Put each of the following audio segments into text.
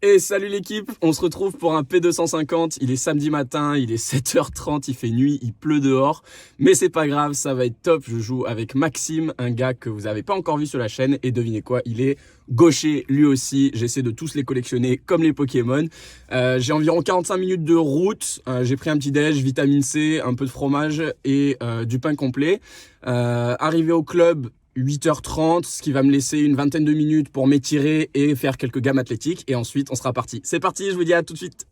Et salut l'équipe, on se retrouve pour un P250, il est samedi matin, il est 7h30, il fait nuit, il pleut dehors, mais c'est pas grave, ça va être top, je joue avec Maxime, un gars que vous n'avez pas encore vu sur la chaîne, et devinez quoi, il est gaucher lui aussi, j'essaie de tous les collectionner comme les Pokémon. J'ai environ 45 minutes de route, j'ai pris un petit déj, vitamine C, un peu de fromage et du pain complet. Arrivé au club, 8h30, ce qui va me laisser une vingtaine de minutes pour m'étirer et faire quelques gammes athlétiques. Et ensuite, on sera parti. C'est parti, je vous dis à tout de suite.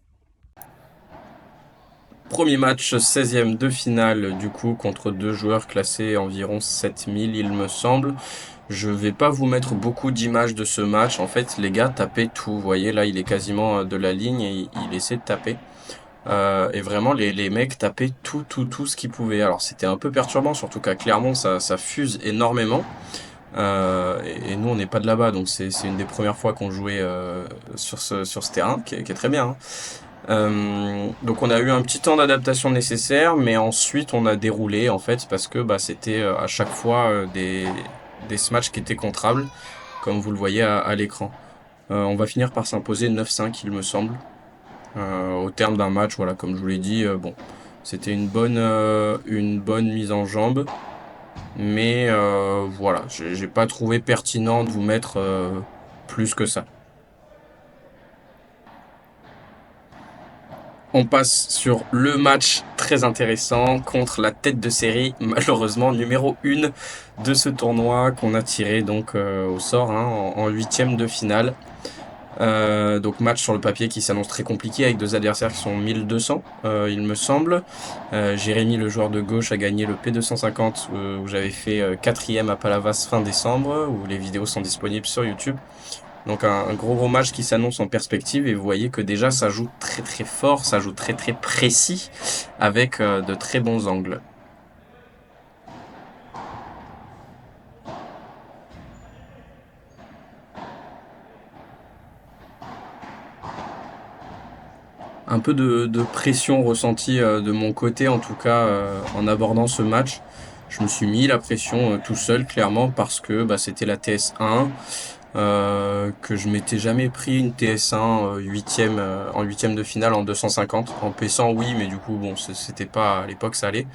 Premier match, 16e de finale, du coup, contre deux joueurs classés environ 7000, il me semble. Je vais pas vous mettre beaucoup d'images de ce match. En fait, les gars tapaient tout. Vous voyez, là, il est quasiment de la ligne et il essaie de taper. Et vraiment, les mecs tapaient tout ce qu'ils pouvaient. Alors, c'était un peu perturbant, surtout qu'à Clermont, ça fuse énormément. Et nous, on n'est pas de là-bas, donc c'est une des premières fois qu'on jouait sur ce terrain, qui est très bien, hein. Donc on a eu un petit temps d'adaptation nécessaire, mais ensuite on a déroulé en fait parce que c'était à chaque fois des matchs qui étaient contrables, comme vous le voyez à l'écran. On va finir par s'imposer 9-5, il me semble, au terme d'un match. Voilà, comme je vous l'ai dit, bon, c'était une bonne mise en jambe. Mais voilà, j'ai pas trouvé pertinent de vous mettre plus que ça. On passe sur le match très intéressant contre la tête de série, malheureusement numéro 1 de ce tournoi, qu'on a tiré donc au sort, hein, en 8e de finale. Donc match sur le papier qui s'annonce très compliqué avec deux adversaires qui sont 1200 il me semble. Jérémy, le joueur de gauche, a gagné le P250 où j'avais fait 4e à Palavas fin décembre, où les vidéos sont disponibles sur YouTube. Donc un gros match qui s'annonce en perspective, et vous voyez que déjà ça joue très fort, ça joue très précis avec de très bons angles. Un peu de pression ressentie de mon côté, en tout cas en abordant ce match. Je me suis mis la pression tout seul, clairement, parce que c'était la TS1, que je m'étais jamais pris une TS1 8e, en 8e de finale en 250. En P100, oui, mais du coup, bon, c'était pas à l'époque, ça allait.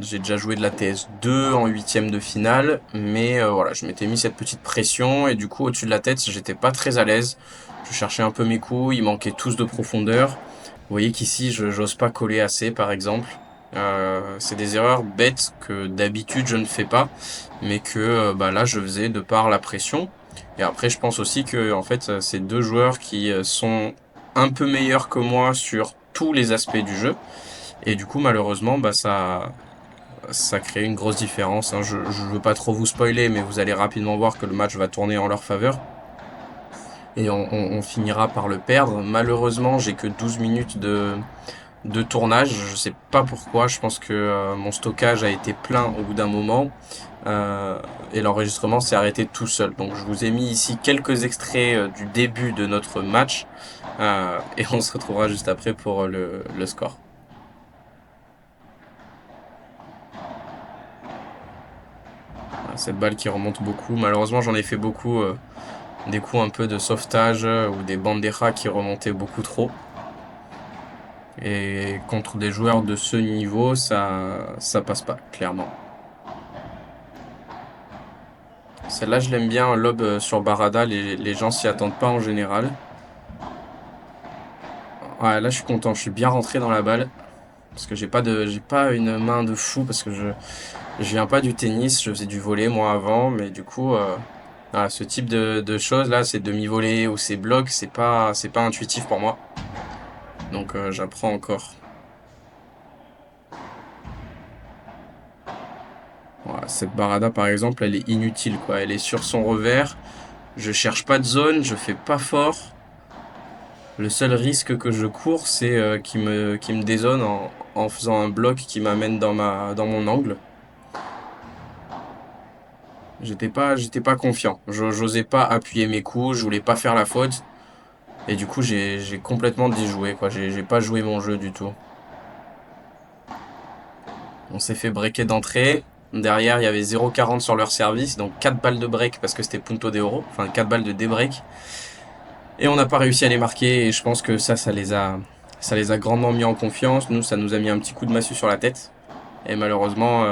J'ai déjà joué de la TS2 en 8e de finale, mais voilà, je m'étais mis cette petite pression, et du coup, au-dessus de la tête, j'étais pas très à l'aise. Je cherchais un peu mes coups, ils manquaient tous de profondeur. Vous voyez qu'ici, j'ose pas coller assez, par exemple. C'est des erreurs bêtes que d'habitude je ne fais pas, mais que là je faisais de par la pression. Et après, je pense aussi que en fait, c'est deux joueurs qui sont un peu meilleurs que moi sur tous les aspects du jeu. Et du coup, malheureusement, ça crée une grosse différence, hein. Je veux pas trop vous spoiler, mais vous allez rapidement voir que le match va tourner en leur faveur. Et on finira par le perdre. Malheureusement, j'ai que 12 minutes de tournage. Je sais pas pourquoi. Je pense que mon stockage a été plein au bout d'un moment. Et l'enregistrement s'est arrêté tout seul. Donc je vous ai mis ici quelques extraits du début de notre match. Et on se retrouvera juste après pour le score. Cette balle qui remonte beaucoup. Malheureusement, j'en ai fait beaucoup. Des coups un peu de sauvetage ou des bandejas qui remontaient beaucoup trop. Et contre des joueurs de ce niveau, ça passe pas, clairement. Celle-là, je l'aime bien, lob sur Barada. Les gens s'y attendent pas en général. Ouais, là, je suis content. Je suis bien rentré dans la balle. Parce que j'ai pas une main de fou. Parce que je viens pas du tennis. Je faisais du volley, moi, avant. Mais du coup, voilà, ce type de choses, là, c'est demi-volley ou c'est bloc. C'est pas intuitif pour moi. Donc, j'apprends encore. Voilà, cette Barada, par exemple, elle est inutile, quoi. Elle est sur son revers. Je cherche pas de zone, je fais pas fort. Le seul risque que je cours, c'est qu'il me dézone en faisant un bloc qui m'amène dans mon angle. J'étais pas confiant. J'osais pas appuyer mes coups, je voulais pas faire la faute. Et du coup, j'ai complètement déjoué, quoi. J'ai pas joué mon jeu du tout. On s'est fait breaker d'entrée. Derrière, il y avait 0,40 sur leur service, donc 4 balles de break parce que c'était Punto de Oro, enfin 4 balles de débreak. Et on n'a pas réussi à les marquer. Et je pense que ça les a grandement mis en confiance. Nous, ça nous a mis un petit coup de massue sur la tête. Et malheureusement,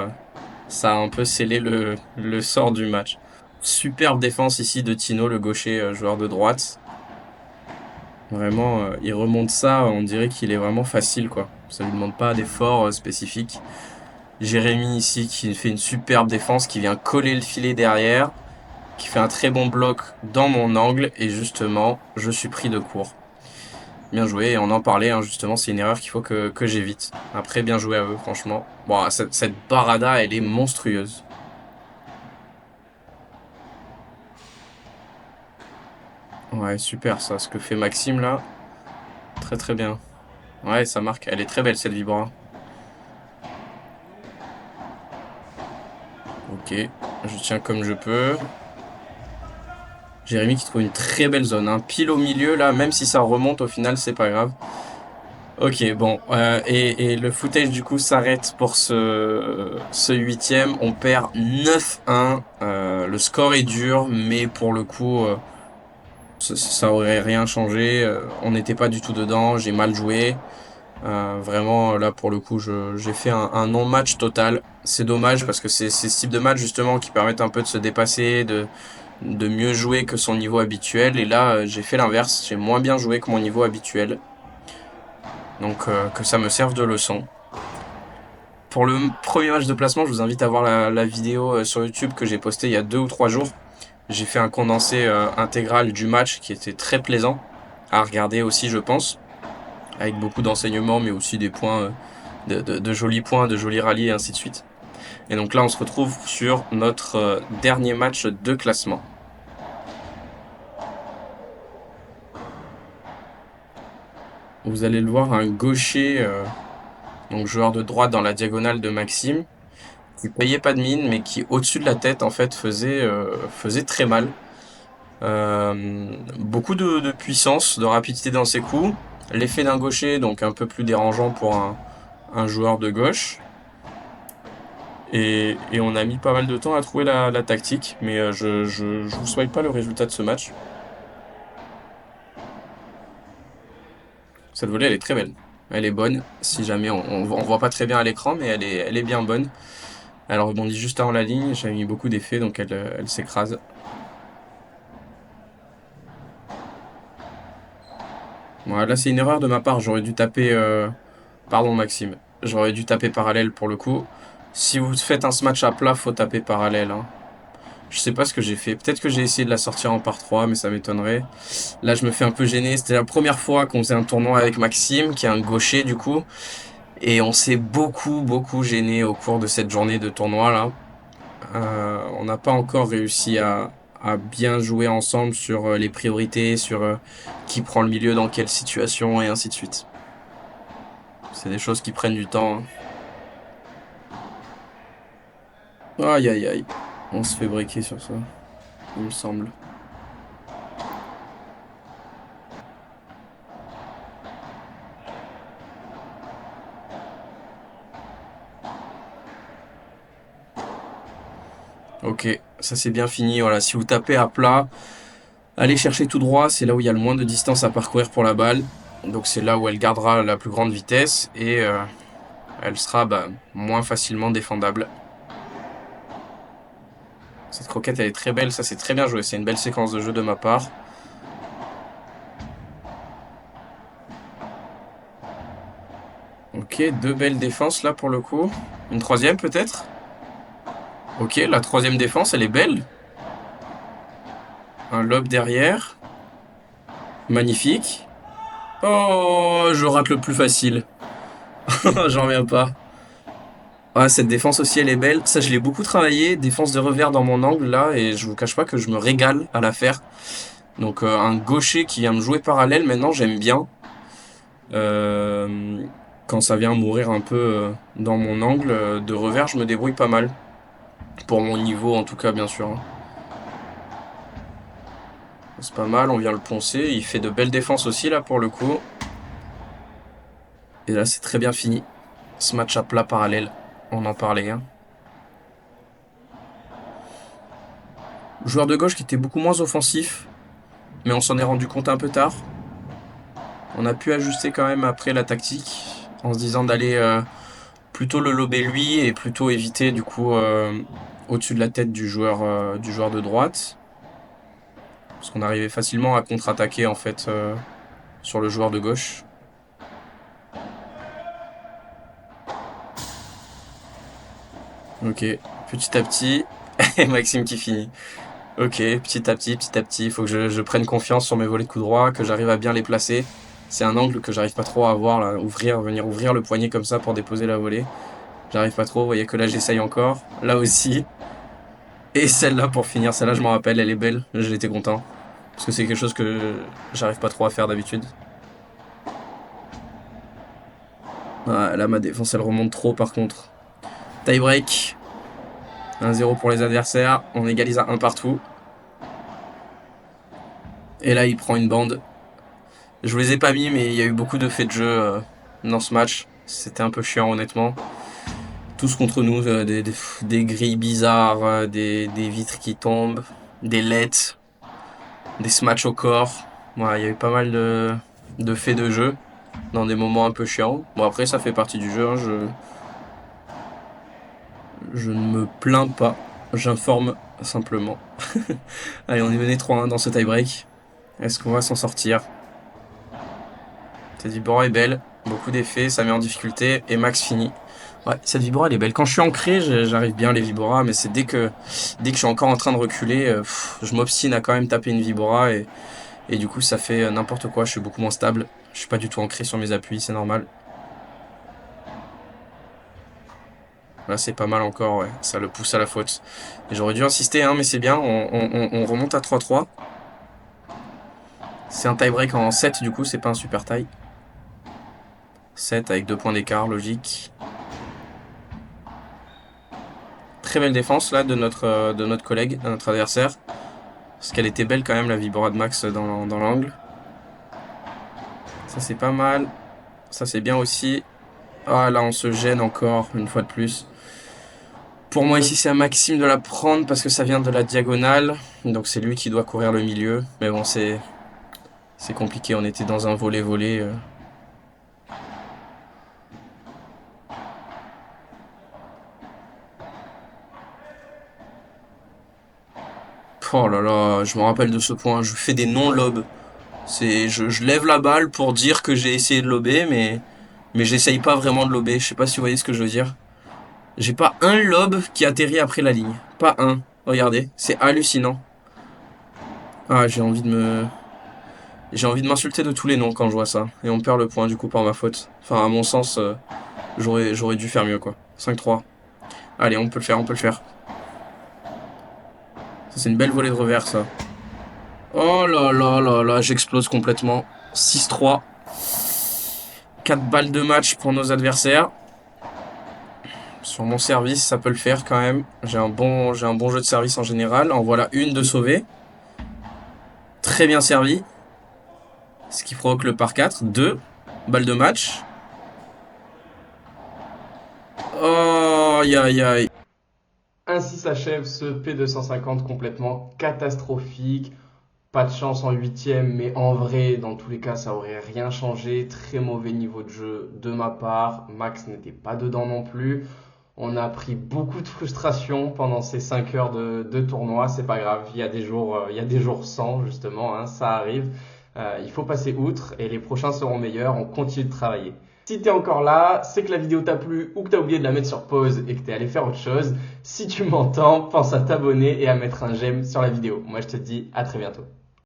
ça a un peu scellé le sort du match. Superbe défense ici de Tino, le gaucher joueur de droite. Vraiment, il remonte ça, on dirait qu'il est vraiment facile, quoi. Ça lui demande pas d'efforts spécifiques. Jérémy ici qui fait une superbe défense, qui vient coller le filet derrière, qui fait un très bon bloc dans mon angle, et justement, je suis pris de court. Bien joué, et on en parlait, hein, justement, c'est une erreur qu'il faut que j'évite. Après, bien joué à eux, franchement. Bon, cette barada, elle est monstrueuse. Ouais, super ça, ce que fait Maxime là. Très très bien. Ouais, ça marque. Elle est très belle cette vibra. Ok, je tiens comme je peux. Jérémy qui trouve une très belle zone, hein. Pile au milieu là, même si ça remonte au final, c'est pas grave. Ok, bon, et le footage du coup s'arrête pour ce huitième. On perd 9-1. Le score est dur, mais pour le coup, ça aurait rien changé. On n'était pas du tout dedans, j'ai mal joué. Vraiment, là, pour le coup, j'ai fait un non-match total. C'est dommage parce que c'est ce type de match, justement, qui permettent un peu de se dépasser, de mieux jouer que son niveau habituel. Et là, j'ai fait l'inverse. J'ai moins bien joué que mon niveau habituel. Donc, que ça me serve de leçon. Pour le premier match de placement, je vous invite à voir la vidéo sur YouTube que j'ai postée il y a 2 ou 3 jours. J'ai fait un condensé intégral du match qui était très plaisant à regarder aussi, je pense, avec beaucoup d'enseignements, mais aussi des points, de jolis points, de jolis rallyes et ainsi de suite. Et donc là, on se retrouve sur notre dernier match de classement. Vous allez le voir, un gaucher, donc joueur de droite dans la diagonale de Maxime, qui payait pas de mine, mais qui au-dessus de la tête, en fait, faisait très mal. Beaucoup de puissance, de rapidité dans ses coups. L'effet d'un gaucher, donc un peu plus dérangeant pour un joueur de gauche. Et on a mis pas mal de temps à trouver la tactique, mais je vous souhaite pas le résultat de ce match. Cette volée, elle est très belle. Elle est bonne, si jamais on voit pas très bien à l'écran, mais elle est bien bonne. Elle rebondit juste avant la ligne, j'avais mis beaucoup d'effets, donc elle s'écrase. Voilà, là c'est une erreur de ma part, j'aurais dû taper... Pardon Maxime, j'aurais dû taper parallèle pour le coup. Si vous faites un smash à plat, faut taper parallèle, hein. Je sais pas ce que j'ai fait. Peut-être que j'ai essayé de la sortir en par 3, mais ça m'étonnerait. Là, je me fais un peu gêner. C'était la première fois qu'on faisait un tournoi avec Maxime, qui est un gaucher du coup. Et on s'est beaucoup gêné au cours de cette journée de tournoi là. On n'a pas encore réussi à bien jouer ensemble sur les priorités, sur qui prend le milieu dans quelle situation et ainsi de suite. C'est des choses qui prennent du temps, hein. Aïe aïe aïe. On se fait briquer sur ça, il me semble. Ok, ça c'est bien fini. Voilà, si vous tapez à plat, allez chercher tout droit. C'est là où il y a le moins de distance à parcourir pour la balle. Donc c'est là où elle gardera la plus grande vitesse et elle sera moins facilement défendable. Cette croquette elle est très belle, ça c'est très bien joué. C'est une belle séquence de jeu de ma part. Ok, 2 belles défenses là pour le coup. Une troisième peut-être. Ok, la troisième défense elle est belle. Un lob derrière. Magnifique. Oh, je rate le plus facile. J'en reviens pas. Ouais, cette défense aussi, elle est belle. Ça, je l'ai beaucoup travaillé. Défense de revers dans mon angle, là, et je vous cache pas que je me régale à la faire. Donc, un gaucher qui vient me jouer parallèle, maintenant, j'aime bien. Euh, Quand ça vient mourir un peu dans mon angle de revers, je me débrouille pas mal. Pour mon niveau, en tout cas, bien sûr, hein. C'est pas mal, on vient le poncer. Il fait de belles défenses aussi, là, pour le coup. Et là, c'est très bien fini. Ce match à plat parallèle. On en parlait, hein. Joueur de gauche qui était beaucoup moins offensif. mais on s'en est rendu compte un peu tard. On a pu ajuster quand même après la tactique, en se disant d'aller plutôt le lober lui et plutôt éviter du coup au-dessus de la tête du joueur de droite. Parce qu'on arrivait facilement à contre-attaquer en fait sur le joueur de gauche. Ok, petit à petit, et Maxime qui finit. Ok, petit à petit, il faut que je prenne confiance sur mes volets de coup droit, que j'arrive à bien les placer. C'est un angle que j'arrive pas trop à avoir, là, venir ouvrir le poignet comme ça pour déposer la volée. J'arrive pas trop, vous voyez que là j'essaye encore, là aussi. Et celle-là pour finir, celle-là je m'en rappelle, elle est belle, j'étais content. Parce que c'est quelque chose que j'arrive pas trop à faire d'habitude. Ah, là ma défense elle remonte trop par contre. Tie break. 1-0 pour les adversaires, on égalise à 1 partout. Et là il prend une bande. Je vous les ai pas mis mais il y a eu beaucoup de faits de jeu dans ce match. C'était un peu chiant honnêtement. Tous contre nous, des grilles bizarres, des vitres qui tombent, des lets, des smatchs au corps. Voilà, il y a eu pas mal de faits de jeu dans des moments un peu chiants. Bon après ça fait partie du jeu, hein, je ne me plains pas, j'informe simplement. Allez, on est mené 3-1 dans ce tie-break. Est-ce qu'on va s'en sortir? Cette vibora est belle, beaucoup d'effets, ça met en difficulté et Max finit. Ouais, cette vibora elle est belle. Quand je suis ancré, j'arrive bien les viboras, mais c'est dès que je suis encore en train de reculer, je m'obstine à quand même taper une vibora et du coup ça fait n'importe quoi, je suis beaucoup moins stable. Je suis pas du tout ancré sur mes appuis, c'est normal. Là c'est pas mal encore, ouais. Ça le pousse à la faute. Et j'aurais dû insister, hein, mais c'est bien, on remonte à 3-3. C'est un tie-break en 7 du coup, c'est pas un super tie. 7 avec 2 points d'écart, logique. Très belle défense là de notre collègue, de notre adversaire. Parce qu'elle était belle quand même la vibora de Max dans l'angle. Ça c'est pas mal. Ça c'est bien aussi. Ah là on se gêne encore une fois de plus. Pour moi ici c'est à Maxime de la prendre parce que ça vient de la diagonale. Donc c'est lui qui doit courir le milieu. Mais bon c'est compliqué, on était dans un volet-volet. Oh là là, je me rappelle de ce point, je fais des non-lobes. Je lève la balle pour dire que j'ai essayé de lober, mais j'essaye pas vraiment de lober. Je sais pas si vous voyez ce que je veux dire. J'ai pas un lob qui atterrit après la ligne. Pas un. Regardez, c'est hallucinant. Ah, j'ai envie de m'insulter de tous les noms quand je vois ça. Et on perd le point du coup par ma faute. Enfin, à mon sens, j'aurais dû faire mieux quoi. 5-3. Allez, on peut le faire, on peut le faire. Ça, c'est une belle volée de revers, ça. Oh là là là là, j'explose complètement. 6-3. 4 balles de match pour nos adversaires. Sur mon service, ça peut le faire quand même. J'ai un bon jeu de service en général. En voilà une de sauvée. Très bien servi. Ce qui provoque le par 4. 2 balles de match. Oh, aïe aïe aïe. Ainsi s'achève ce P250 complètement catastrophique. Pas de chance en huitième, mais en vrai, dans tous les cas, ça aurait rien changé. Très mauvais niveau de jeu de ma part. Max n'était pas dedans non plus. On a pris beaucoup de frustration pendant ces 5 heures de tournoi. C'est pas grave, il y a des jours sans justement, hein, ça arrive. Il faut passer outre et les prochains seront meilleurs. On continue de travailler. Si t'es encore là, c'est que la vidéo t'a plu ou que t'as oublié de la mettre sur pause et que t'es allé faire autre chose. Si tu m'entends, pense à t'abonner et à mettre un j'aime sur la vidéo. Moi je te dis à très bientôt.